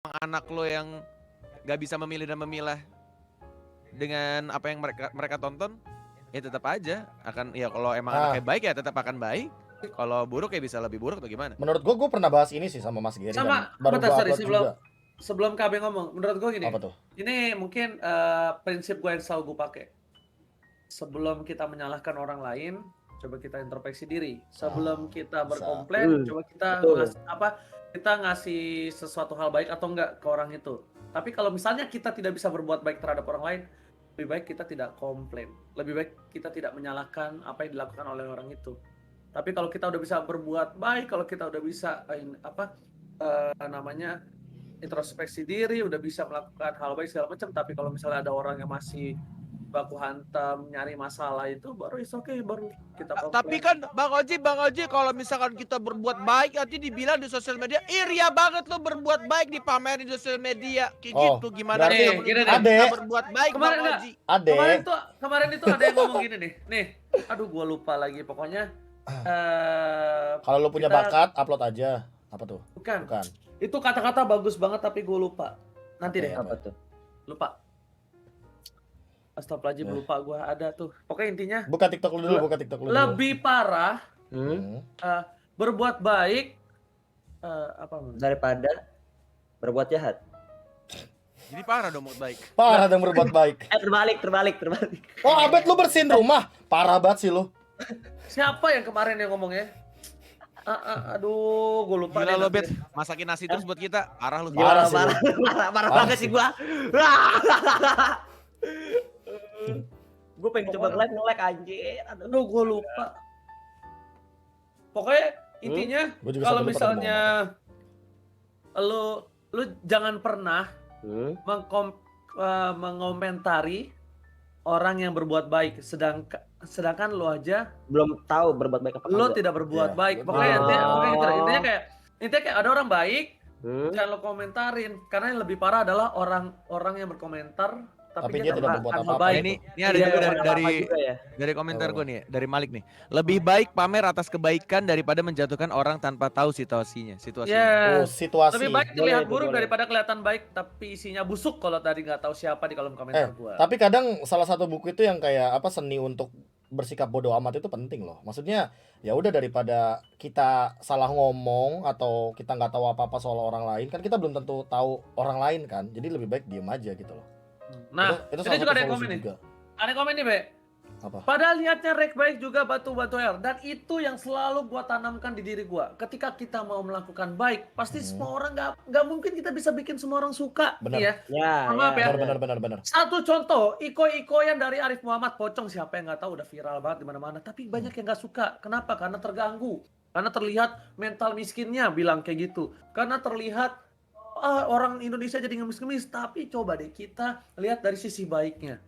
anak lo yang nggak bisa memilih dan memilah dengan apa yang mereka tonton, ya tetap aja akan, ya kalau emang anaknya baik ya tetap akan baik. Kalau buruk ya bisa lebih buruk atau gimana? Menurut gue pernah bahas ini sih sama Mas Gary dan baru gue upload juga. Sebelum KB ngomong, menurut gue gini. Apa tuh? Ini mungkin prinsip gue yang selalu gue pakai. Sebelum kita menyalahkan orang lain, coba kita introspeksi diri. Sebelum kita berkomplain, coba kita ngasih sesuatu hal baik atau enggak ke orang itu. Tapi kalau misalnya kita tidak bisa berbuat baik terhadap orang lain, lebih baik kita tidak komplain. Lebih baik kita tidak menyalahkan apa yang dilakukan oleh orang itu. Tapi kalau kita udah bisa berbuat baik, kalau kita udah bisa introspeksi diri, udah bisa melakukan hal baik segala macam, tapi kalau misalnya ada orang yang masih baku hantam, nyari masalah, itu baru baru kita komplain. Tapi kan Bang Oji kalau misalkan kita berbuat baik nanti dibilang di sosial media, ria banget lo berbuat baik dipamerin di sosial media kayak gitu. Gimana berarti kita berbuat baik Bang Oji? Kemarin itu ada yang ngomong gini nih. Aduh gua lupa lagi pokoknya. Kalau lo punya bakat, upload aja. Apa tuh? Bukan. Itu kata-kata bagus banget tapi gue lupa. Nanti deh. Apa tuh? Lupa. Astagfirullahaladzim, lupa gue ada tuh. Pokoknya intinya. Buka TikTok lu dulu. Lebih parah berbuat baik daripada berbuat jahat. Jadi parah dong berbuat baik. Parah dong berbuat baik. Terbalik. Oh, Abed lu bersihin rumah. Parah banget sih lu. Siapa yang kemarin yang ngomongnya? Aduh, gue lupa. Gila lo, Bet. Masakin nasi terus buat kita. Parah lu. Parah banget sih gua. Gue pengen coba nge-like anjir. Aduh, gue lupa. Pokoknya intinya kalau misalnya lu jangan pernah mengomentari orang yang berbuat baik, sedangkan lu aja belum tahu berbuat baik apa lu tidak berbuat baik. Pokoknya intinya kayak ada orang baik, jangan lo komentarin, karena yang lebih parah adalah orang yang berkomentar tapi dia tidak berbuat apa-apa. Ini ada juga dari komentar gue nih, dari Malik nih. Lebih baik pamer atas kebaikan daripada menjatuhkan orang tanpa tahu situasinya. Situasi. Lebih baik terlihat buruk daripada kelihatan baik tapi isinya busuk kalau tadi nggak tahu siapa di kolom komentar gue. Tapi kadang salah satu buku itu yang kayak seni untuk bersikap bodoh amat itu penting loh. Maksudnya ya udah daripada kita salah ngomong atau kita nggak tahu apa-apa soal orang lain, kan kita belum tentu tahu orang lain kan. Jadi lebih baik diem aja gitu loh. Nah, itu juga ada yang komen nih. Ada komen nih, Be. Apa? Padahal niatnya Rek baik juga batu-batu air. Dan itu yang selalu gua tanamkan di diri gua. Ketika kita mau melakukan baik, pasti semua orang nggak mungkin kita bisa bikin semua orang suka. Benar. Ya. Maaf ya. Benar. Satu contoh, iko-ikoyan dari Arif Muhammad Pocong, siapa yang nggak tahu, udah viral banget di mana-mana. Tapi banyak yang nggak suka. Kenapa? Karena terganggu. Karena terlihat mental miskinnya bilang kayak gitu. Karena terlihat orang Indonesia jadi ngemis-ngemis, tapi coba deh kita lihat dari sisi baiknya.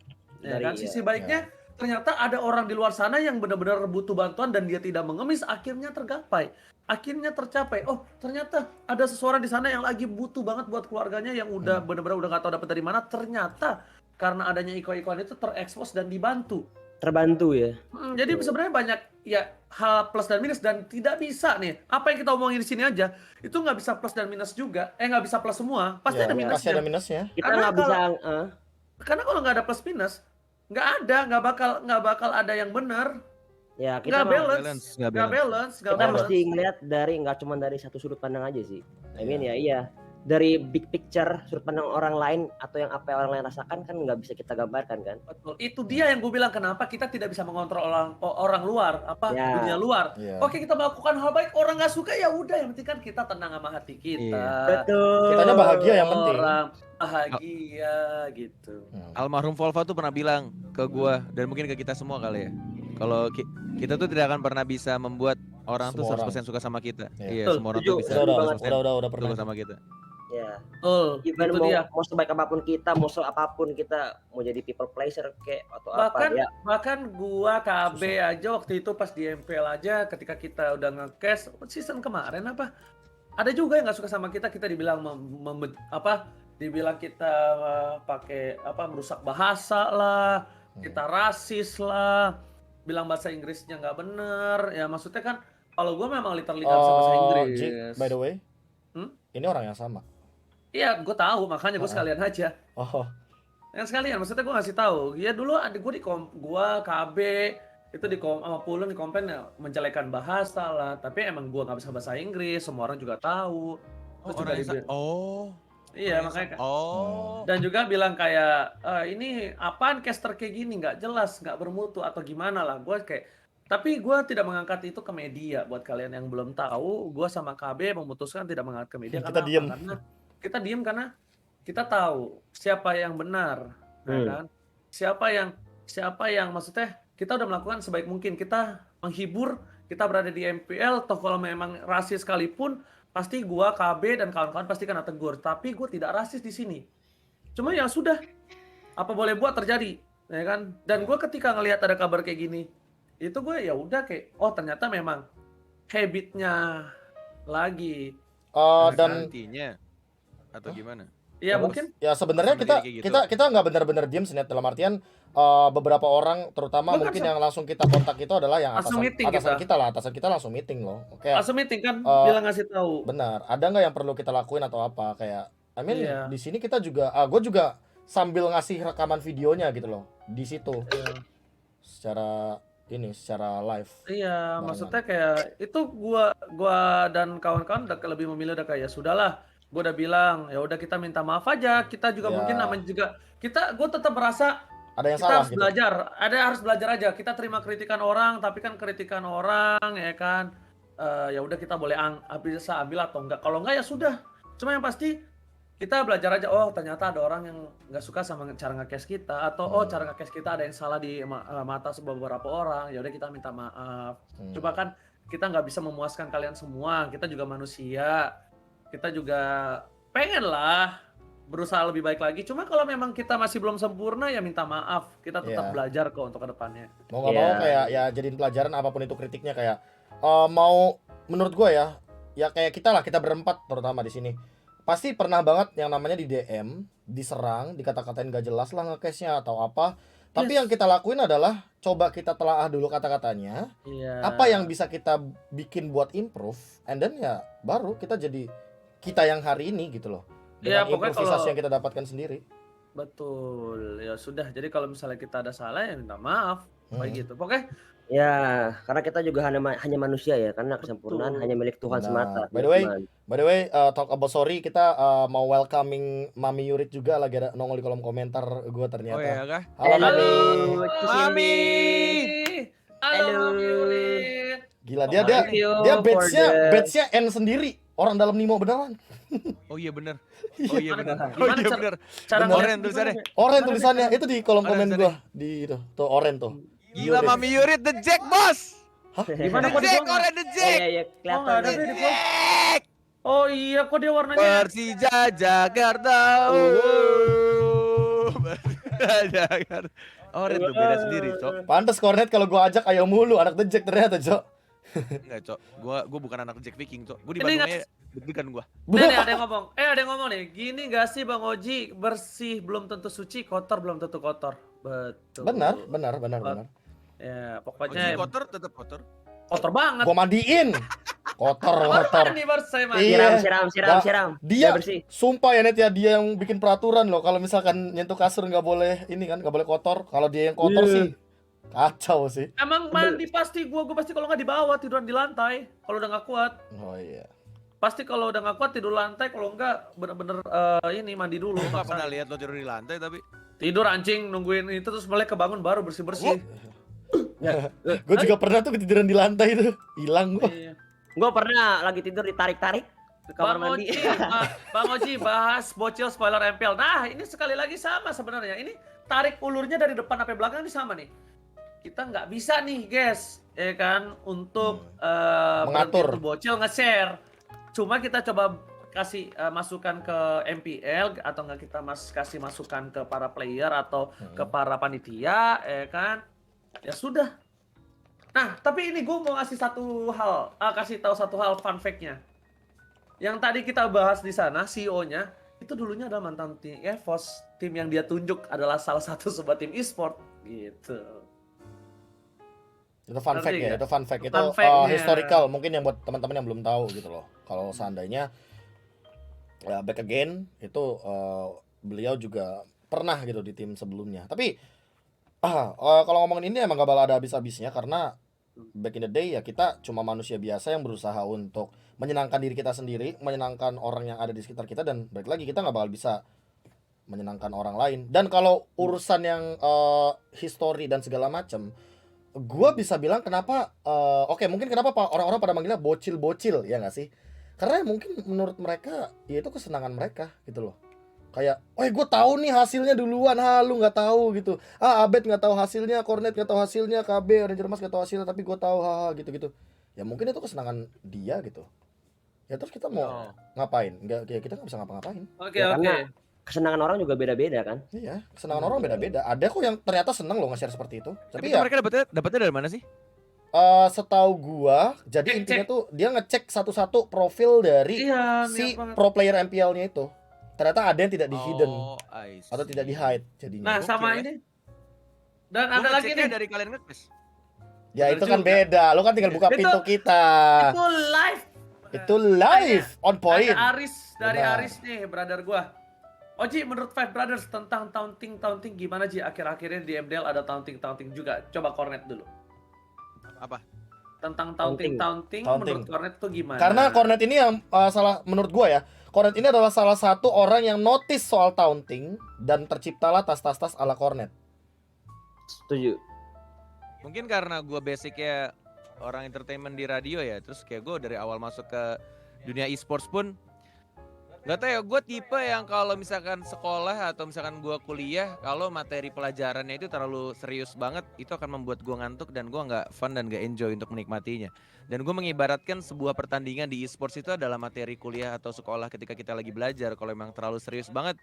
Sisi baiknya ternyata ada orang di luar sana yang benar-benar butuh bantuan dan dia tidak mengemis, akhirnya tergapai. Akhirnya tercapai. Oh, ternyata ada seseorang di sana yang lagi butuh banget buat keluarganya yang udah benar-benar udah nggak tahu dapat dari mana, ternyata karena adanya iko-ikoan itu terekspos dan dibantu. Terbantu ya. Jadi sebenarnya banyak ya hal plus dan minus dan tidak bisa nih. Apa yang kita omongin di sini aja itu nggak bisa plus dan minus juga. Nggak bisa plus semua. Pasti ada minusnya. Pasti ada minusnya. Kita nggak bisa. Karena kalau nggak ada plus minus, nggak bakal ada yang benar. Ya kita nggak balance. Kita mesti ngeliat nggak cuma dari satu sudut pandang aja sih. I mean iya. Dari big picture sudut pandang orang lain atau yang apa yang orang lain rasakan kan nggak bisa kita gambarkan kan. Betul. Itu dia yang gue bilang kenapa kita tidak bisa mengontrol orang luar, dunia luar. Oke, kita melakukan hal baik, orang nggak suka ya udah, yang penting kan kita tenang sama hati kita. Betul. Kitanya bahagia yang penting. Orang bahagia gitu. Almarhum Volva tuh pernah bilang ke gue dan mungkin ke kita semua kali ya. Kalau kita tuh tidak akan pernah bisa membuat orang tuh 100% suka sama kita. Iya, semua orang tuh bisa udah pernah suka sama kita. Ya. Even mau sebaik apapun kita, mau apapun kita, mau jadi people pleaser kayak atau bahkan gua KB aja waktu itu pas di MPL aja ketika kita udah nge-cash season kemarin ada juga yang nggak suka sama kita dibilang dibilang kita pakai merusak bahasa lah, kita rasis lah, bilang bahasa Inggrisnya nggak bener. Ya maksudnya kan kalau gua memang literally nggak bisa bahasa Inggris. By the way, ini orang yang sama. Iya, gue tahu, makanya gue Heeh. sekalian aja. Oh, Yang sekalian, maksudnya gue ngasih tahu. Ya dulu adik gue gue KB itu sama Pulun di komplain ya, menjelekan bahasa lah. Tapi emang gue nggak bisa bahasa Inggris, semua orang juga tahu. Oh, Terus juga orang yang iya orang yang makanya. oh. Dan juga bilang kayak ini apaan caster kayak gini nggak jelas, nggak bermutu atau gimana lah. Gue kayak tapi gue tidak mengangkat itu ke media. Buat kalian yang belum tahu, gue sama KB memutuskan tidak mengangkat ke media kita karena apa? diem. Karena kita diem karena kita tahu siapa yang benar, ya kan? Siapa yang maksudnya kita udah melakukan sebaik mungkin. Kita menghibur, kita berada di MPL. Toh kalau memang rasis sekalipun, pasti gua KB dan kawan-kawan pasti kena tegur. Tapi gue tidak rasis di sini. Cuma ya sudah, apa boleh buat terjadi, ya kan? Dan gue ketika ngelihat ada kabar kayak gini, itu gue ya udah kayak, oh ternyata memang habitnya lagi. Dan Nantinya atau gimana? Ya apa? mungkin Ya sebenarnya Sama kita kayak gitu. kita nggak benar-benar diem sih Net. Dalam artian beberapa orang terutama Bahkan mungkin yang langsung kita kontak itu adalah yang langsung meeting atasan kita. atasan kita langsung meeting loh. Oke, Langsung meeting kan, bilang ngasih tahu. benar. Ada nggak yang perlu kita lakuin atau apa? Kayak, I mean Iya. di sini kita juga, gue juga sambil ngasih rekaman videonya gitu loh di situ Iya. secara live. Iya, Barengan. maksudnya kayak itu gua dan kawan-kawan udah lebih memilih udah kayak ya sudahlah. Gua udah bilang, ya udah kita minta maaf aja. Kita juga Ya. mungkin namanya juga gue tetap merasa Ada yang kita salah harus gitu. belajar. Harus belajar aja. Kita terima kritikan orang, tapi kan kritikan orang ya kan ya udah kita boleh bisa ambil atau enggak. Kalau enggak ya sudah. Cuma yang pasti kita belajar aja. Oh ternyata ada orang yang nggak suka sama cara nge-cash kita, atau oh cara nge-cash kita ada yang salah di mata beberapa orang. Ya udah kita minta maaf. Coba kan kita nggak bisa memuaskan kalian semua. Kita juga manusia. Kita juga pengen lah berusaha lebih baik lagi. Cuma kalau memang kita masih belum sempurna ya minta maaf. Kita tetap Iya. belajar kok untuk kedepannya. Mau nggak mau Iya. kayak ya jadiin pelajaran apapun itu kritiknya. Kayak mau menurut gue ya kayak kita lah, kita berempat terutama di sini pasti pernah banget yang namanya di DM, diserang, dikata-katain gak jelas lah nge-case-nya atau apa. Tapi Yes. yang kita lakuin adalah coba kita telaah dulu kata-katanya, Iya. apa yang bisa kita bikin buat improve, and then ya baru kita jadi kita yang hari ini gitu loh. Iya, Dengan pokoknya improvisasi kalau yang kita dapatkan sendiri. betul. Ya sudah. Jadi kalau misalnya kita ada salah ya minta maaf. Kayak gitu. Pokoknya Ya, karena kita juga hanya manusia ya, karena kesempurnaan Betul. hanya milik Tuhan Benar. semata. By the way, teman-teman. talk about sorry, kita mau welcoming Mami Yurit juga, lagi ada nongol di kolom komentar gue ternyata. Oh iya kah? Halo Halo. Mami. Mami. Halo Halo. Mami Yurit. Gila, Oh, dia Thank you dia for batch-nya N sendiri. Orang dalam Nimo beneran. Oh iya bener. Oh iya bener. Oh Gimana iya cara- bener. Cara Bener. ngeliat Oren tulisannya. Oren Mana tulisannya itu di kolom Mana komen tulisannya? gua di itu. Tuh Oren tuh. Gila Yurit. Mami Yurit the Jack bos. Hah? Gimana The kok di Jack, gua Oren the Iya, Jack. iya, Oh, nggak ada kelihatan. deh di gua. Jack. Oh iya, kok dia warnanya Persija Jakarta. Persija Jakarta. Oren tuh beda sendiri, Cok. Pantes Kornet kalau gua ajak ayo mulu anak The Jack ternyata, Cok. Enggak, Cok. Gua bukan anak Jack Viking, Cok. Gua di Ini Bandung nggak- aja deg-degan gua. Nih, ada yang ngomong. Ada yang ngomong nih. Gini gak sih Bang Oji, bersih belum tentu suci, kotor belum tentu kotor. Betul. Benar. Ya, Oji pokoknya kotor tetap kotor. kotor banget. Gua mandiin. Kotor. Ini baru saya mandi. Iya. Siram. Dia Biar bersih. sumpah ya Net ya, dia yang bikin peraturan loh. Kalau misalkan nyentuh kasur nggak boleh ini kan, nggak boleh kotor. Kalau dia yang kotor Iya. sih kacau sih. Emang mandi pasti gua pasti kalau nggak di bawah tiduran di lantai. Kalau udah nggak kuat. Oh iya. Pasti kalau udah nggak kuat tidur lantai, kalau enggak bener-bener ini mandi dulu. Gua nggak pernah lihat lo tidur di lantai tapi. Tidur anjing nungguin itu terus mulai kebangun baru bersih-bersih. Gue juga pernah tuh ketiduran di lantai itu, hilang gua. Iya. Gue pernah lagi tidur ditarik-tarik ke kamar Bang mandi. Oji, Bang Oji bahas bocil spoiler MPL. Nah, ini sekali lagi sama sebenarnya. Ini tarik ulurnya dari depan sampai belakang ini sama nih. Kita nggak bisa nih, guys, ya kan, untuk Mengatur. berhenti tuh bocil nge-share. Cuma kita coba kasih masukan ke MPL atau nggak kita kasih masukan ke para player atau ke para panitia, ya kan? Ya sudah. Nah, tapi ini gue mau kasih kasih tahu satu hal fun fact-nya. Yang tadi kita bahas di sana, CEO-nya itu dulunya adalah mantan tim EVOS, tim yang dia tunjuk adalah salah satu sebuah tim e-sport gitu. Itu fun Ngerti fact ya, nggak? itu fun fact. Itu Fun fact-nya. historical mungkin yang buat teman-teman yang belum tahu gitu loh. Kalau seandainya back again itu beliau juga pernah gitu di tim sebelumnya. Tapi kalau ngomongin ini emang gak bakal ada habis-habisnya karena back in the day ya kita cuma manusia biasa yang berusaha untuk menyenangkan diri kita sendiri, menyenangkan orang yang ada di sekitar kita, dan balik lagi kita nggak bakal bisa menyenangkan orang lain. Dan kalau urusan yang history dan segala macam, gua bisa bilang kenapa oke, mungkin kenapa orang-orang pada manggilnya bocil-bocil, ya nggak sih? Karena mungkin menurut mereka ya itu kesenangan mereka gitu loh. Kayak, gue tahu nih hasilnya duluan, lu nggak tahu gitu. Abed nggak tahu hasilnya, Cornet nggak tahu hasilnya, KB Ranger Mas nggak tahu hasilnya, tapi gue tahu, gitu-gitu. Ya mungkin itu kesenangan dia gitu. Ya terus kita mau ngapain? Nggak, ya kita nggak bisa ngapa-ngapain. Oke, Ya, oke. karena kesenangan orang juga beda-beda kan. Iya, kesenangan orang beda-beda. Ada kok yang ternyata seneng loh nge-share seperti itu. Tapi Tapi itu ya mereka dapetnya dari mana sih? setahu gua, jadi intinya tuh dia ngecek satu-satu profil dari Iya, si niat banget. pro player MPL-nya itu. Ternyata ada yang tidak di hidden Oh, I atau tidak di hide jadinya. Nah, sama Gokil ya. ini. Dan Gua ada lagi ngeceknya nih. dari kalian nge-Quest. Ya Bener itu kan juga. beda. Lo kan tinggal buka Itu- pintu kita. Itu live. Itu live on point. Ada Aris dari Benar. Aris nih, brother gua. Oji, menurut Five Brothers tentang taunting gimana Ji? Akhir-akhirnya di MDL ada taunting juga. Coba Cornet dulu. Apa? Tentang Taunting. taunting Taunting. menurut Cornet tuh gimana? Karena Cornet ini yang salah menurut gua ya. Cornet ini adalah salah satu orang yang notice soal taunting dan terciptalah tas-tas ala Cornet. Setuju. Mungkin karena gue basicnya orang entertainment di radio ya, terus kayak gue dari awal masuk ke dunia e-sports pun nggak tahu ya, gue tipe yang kalau misalkan sekolah atau misalkan gue kuliah, kalau materi pelajarannya itu terlalu serius banget, itu akan membuat gue ngantuk dan gue nggak fun dan nggak enjoy untuk menikmatinya. Dan gue mengibaratkan sebuah pertandingan di e-sports itu adalah materi kuliah atau sekolah ketika kita lagi belajar. Kalau emang terlalu serius banget,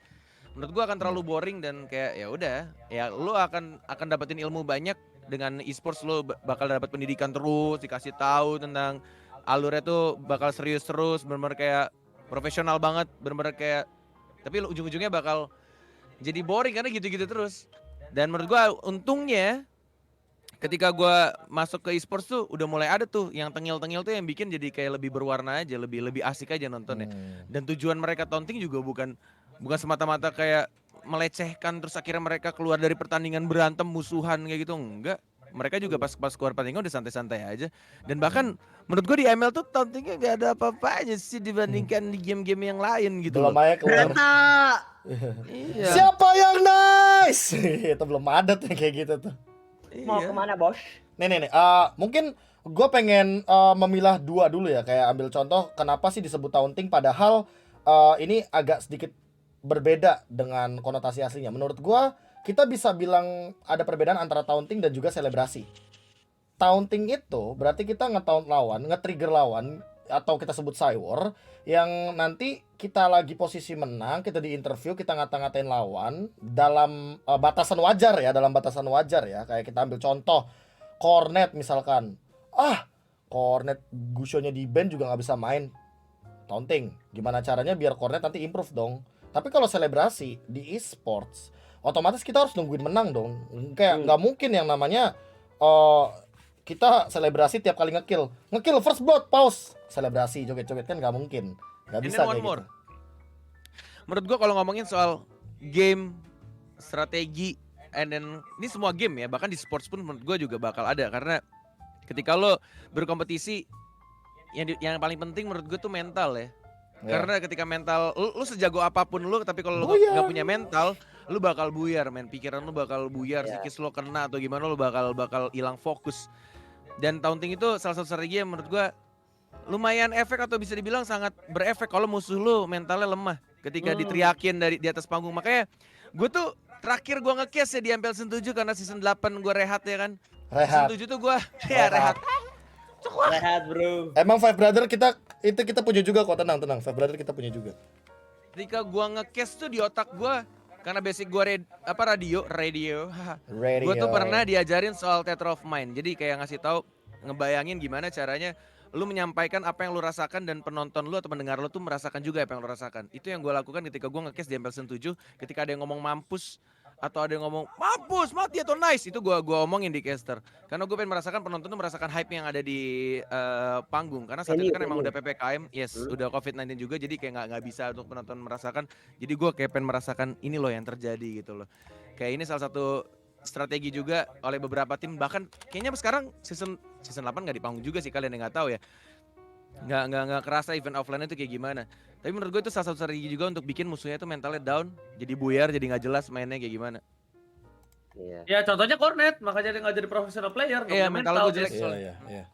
menurut gue akan terlalu boring dan kayak ya udah, ya lu akan dapetin ilmu banyak dengan e-sports, lu bakal dapat pendidikan terus, dikasih tahu tentang alurnya tuh bakal serius terus, bener-bener kayak profesional banget, bener-bener kayak, tapi ujung-ujungnya bakal jadi boring karena gitu-gitu terus. Dan menurut gua untungnya ketika gua masuk ke e-sports tuh udah mulai ada tuh yang tengil-tengil tuh yang bikin jadi kayak lebih berwarna aja, lebih asik aja nontonnya. Dan tujuan mereka taunting juga bukan semata-mata kayak melecehkan terus akhirnya mereka keluar dari pertandingan berantem musuhan kayak gitu, enggak. Mereka juga pas keluar pertandingan udah santai-santai aja. Dan bahkan menurut gue di ML tuh tauntingnya gak ada apa-apanya sih dibandingkan di game-game yang lain gitu Belum loh. aja keluar. Iya. Siapa yang nice? Itu belum ada tuh yang kayak gitu tuh. Mau Iya. kemana bos? Nih. Mungkin gue pengen memilah dua dulu ya. Kayak ambil contoh kenapa sih disebut taunting padahal ini agak sedikit berbeda dengan konotasi aslinya. Menurut gue kita bisa bilang ada perbedaan antara taunting dan juga selebrasi. Taunting itu berarti kita nge-taunt lawan, nge-trigger lawan atau kita sebut cywar yang nanti kita lagi posisi menang, kita di interview, kita ngata-ngatain lawan dalam batasan wajar ya, kayak kita ambil contoh Cornet misalkan. Cornet Gushonya di ban juga nggak bisa main. Taunting. Gimana caranya biar Cornet nanti improve dong. Tapi kalau selebrasi di e-sports otomatis kita harus nungguin menang dong. Kayak nggak mungkin yang namanya kita selebrasi tiap kali ngekill first blood pause selebrasi joget-joget, kan nggak mungkin, nggak And bisa then one kayak more. gitu. Menurut gua kalau ngomongin soal game, strategi, and then ini semua game ya, bahkan di sports pun menurut gua juga bakal ada karena ketika lo berkompetisi yang paling penting menurut gua tuh mental ya. Ya. Karena ketika mental lu sejago apapun lu, tapi kalau lu Buyar. nggak punya mental, lu bakal buyar, men. Pikiran lu bakal buyar, Iya. psikis lu kena atau gimana, lu bakal hilang fokus. Dan taunting itu salah satu strategi yang menurut gua lumayan efek atau bisa dibilang sangat berefek kalau musuh lu mentalnya lemah ketika diteriakin dari di atas panggung. Makanya gue tuh terakhir gue nge-case ya di MPL Season 7 karena Season 8 gue rehat ya kan. Rehat. Season 7 tuh gue ya rehat. Rehat bro. Emang Five Brother kita punya juga kok, tenang. Five Brother kita punya juga. Ketika gue nge-case tuh di otak gue, karena basic gue radio. Gue tuh pernah diajarin soal theater of mind. Jadi kayak ngasih tahu, ngebayangin gimana caranya lu menyampaikan apa yang lu rasakan dan penonton lu atau pendengar lu tuh merasakan juga apa yang lu rasakan. Itu yang gue lakukan ketika gue nge-case di MPL Season 7. Ketika ada yang ngomong mampus atau ada yang ngomong mampus mati atau nice, itu gua omongin di caster karena gue pengen merasakan penonton tuh merasakan hype yang ada di panggung karena saat itu kan emang udah PPKM, udah COVID-19 juga, jadi kayak nggak bisa untuk penonton merasakan, jadi gue kayak pengen merasakan ini loh yang terjadi gitu loh. Kayak ini salah satu strategi juga oleh beberapa tim, bahkan kayaknya sekarang season 8 nggak di panggung juga sih, kalian yang nggak tahu ya, nggak kerasa event offline itu kayak gimana. Tapi menurut gue itu salah satu strategi juga untuk bikin musuhnya itu mentalnya down, jadi buyar, jadi nggak jelas mainnya kayak gimana. Iya. Ya contohnya Cornet, makanya dia nggak jadi professional player. Iya, mental gue jelek Iya, soalnya. iya, iya.